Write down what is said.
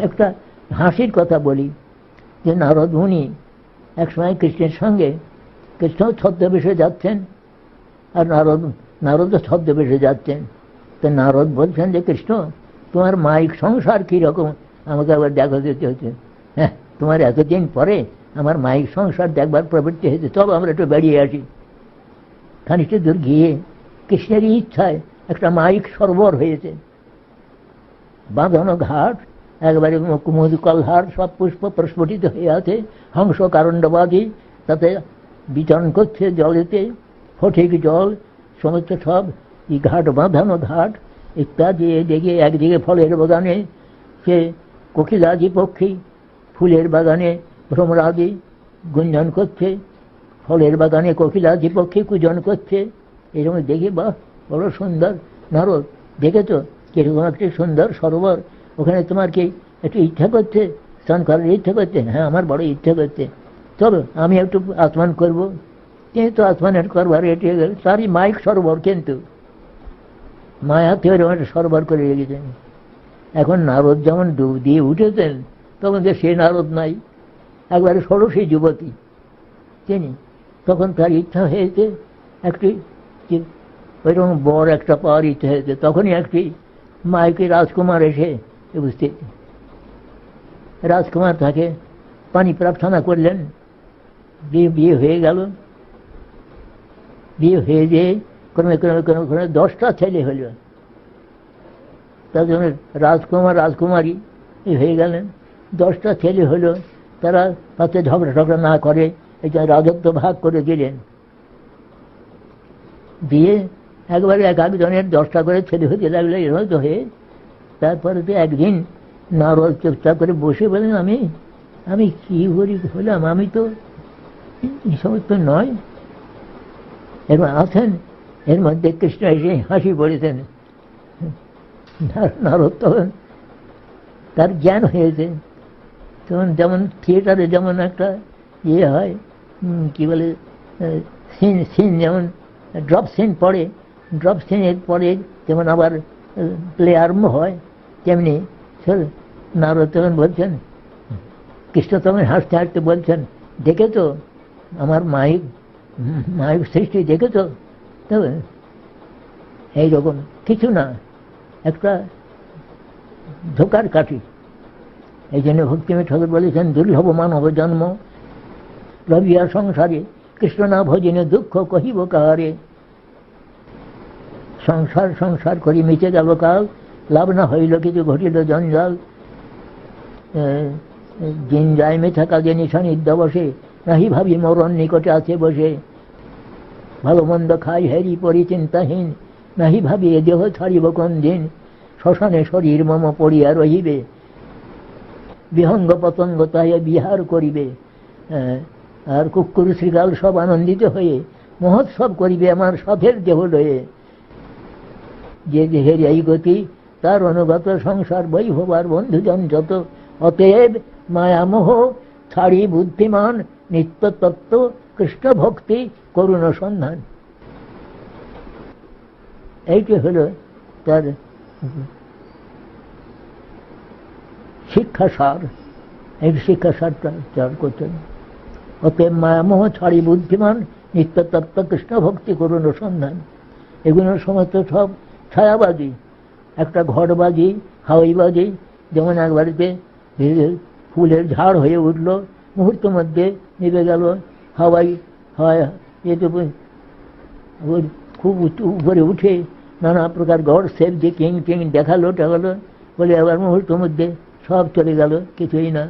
একটা হাসির কথা বলি যে নারদ মুনি একসময় কৃষ্ণের সঙ্গে, কৃষ্ণ ছদ্মবেশে যাচ্ছেন আর নারদও ছদ্মবেশে যাচ্ছেন। তো নারদ বলছেন যে কৃষ্ণ, তোমার মাইক সংসার কীরকম আমাকে আবার দেখা দিতে হচ্ছে। হ্যাঁ, তোমার এতদিন পরে আমার মাইক সংসার দেখবার প্রবৃত্তি হয়েছে, চলো আমরা একটু বেরিয়ে আসি। খানিকটা দূর গিয়ে কৃষ্ণেরই ইচ্ছায় একটা মাইক সরোবর হয়েছে, বাঁধানো ঘাট, একবারে কুমুদ কলহার সব পুষ্প প্রস্ফুটিত হয়ে আছে, হংস কারণ্ডবাদী তাতে বিচরণ করছে জলেতে, ফটিক জল সমস্ত সব এই ঘাট, বাঁধানো ঘাট ইত্যাদি। এদিকে একদিকে ফলের বাগানে সে কোকিলাদি পক্ষী, ফুলের বাগানে ভ্রমরাদি গুঞ্জন করছে, ফলের বাগানে কোকিলাদি পক্ষী কুজন করছে। এরকম দেখে বাহ, বড় সুন্দর। নারদ, দেখেছো কিরকম একটি সুন্দর সরোবর, ওখানে তোমার কি একটু ইচ্ছা করছে, স্নান করার ইচ্ছা করছে? হ্যাঁ, আমার বড় ইচ্ছা করছে, চলো আমি একটু আসমান করবো। কিন্তু আসমানের করবার এটি তারই মাইক সরোবর, কিন্তু মায়াতে ওরকম একটা সরোবর করে রেখেছেন। এখন নারদ যেমন ডুব দিয়ে উঠেছেন, তখন যে সে নারদ নাই, একবারে ষোড়শী যুবতী তিনি। তখন তার ইচ্ছা হয়েছে একটি ওইরকম বর একটা পাওয়ার ইচ্ছা হয়েছে। তখনই একটি মাইকে রাজকুমার এসে উপস্থিত। রাজকুমার তাকে পানি প্রার্থনা করলেন, বিয়ে হয়ে গেল। বিয়ে হয়ে যেয়ে ক্রমে ক্রমে ক্রমে ক্রমে 10টা ছেলে হল। তার জন্য রাজকুমার রাজকুমারী হয়ে গেলেন। 10টা ছেলে হলো, তারা তাতে ঝগড়া ঝগড়া না করে এই জন্য রাজত্ব ভাগ করে দিলেন। দিয়ে একবারে এক একজনের 10টা করে ছেলে হতে লাগলো, এরকম তো হয়ে। তারপরে তো একদিন নারদ চুপচাপ করে বসে বলেন, আমি কি করি হলাম, আমি তো এই সমস্ত নয়। এরপর আছেন, এর মধ্যে কৃষ্ণ এসে হাসি পড়েছেন। নারদ তখন তার জ্ঞান হয়েছে। তখন যেমন থিয়েটারে যেমন একটা ইয়ে হয়, কি বলে, সিন যেমন ড্রপ সিন পড়ে, ড্রপ সিনের পরে যেমন আবার প্লে আরম্ভ হয়, তেমনি নারদ তখন বলছেন, কৃষ্ণ তখন হাসতে হাসতে বলছেন, দেখেছো আমার মাইক সৃষ্টি, দেখেছো? তবে এইরকম কিছু না, একটা ধোকার কাঠি। এই জন্য ভক্তিমী ঠাকুর বলেছেন, দুর্লভ মানব জন্ম লভিয়া সংসারে, কৃষ্ণ না ভজনে দুঃখ কহিব কাহারে। সংসার সংসার করি মিটে গেল কাল, লাভ না হইল কিছু ঘটিল জঞ্জাল। দিন যায় মেথা কাজে নিশানিদ্য বসে, নাহি ভাবি মরণ নিকটে আছে বসে। ভালো মন্দ খাই হেরি পরি চিন্তাহীন, নাহি ভাবি এ দেহ ছাড়িব কোন দিন। শ্মশানে শরীর মম পড়িয়া রহিবে, বিহঙ্গ পতঙ্গ তাই বিহার করিবে। আর কুকুর শ্রীকাল সব আনন্দিত হয়ে মহোৎসব করিবে আমার সাথের দেহ লয়ে। যে দেহের এই গতি, তার অনুগত সংসার বৈভবার বন্ধুজন যত। অতএব মায়ামোহ ছাড়ি বুদ্ধিমান, নিত্য তত্ত্ব কৃষ্ণ ভক্তি করুণ সন্ধান। এইটি হল তার শিক্ষাসার। এই শিক্ষাসারটা চার করতেন। অতএব মায়ামোহ ছাড়ি বুদ্ধিমান, নিত্য তত্ত্ব কৃষ্ণ ভক্তি করুণ সন্ধান। এগুলোর সমস্ত সব ছায়াবাজি, একটা ঘটবাজি, হাওয়াইবাজি। যেমন এক বাড়িতে ফুলের ঝাড় হয়ে উঠল, মুহূর্ত মধ্যে নিভে গেল। হাওয়াই হয় যেহেতু খুব উপরে উঠে নানা প্রকার গড় সেভ দিয়ে কিং টিং দেখালো টেখালো, বলে আবার মুহূর্তের মধ্যে সব চলে গেল, কিছুই না।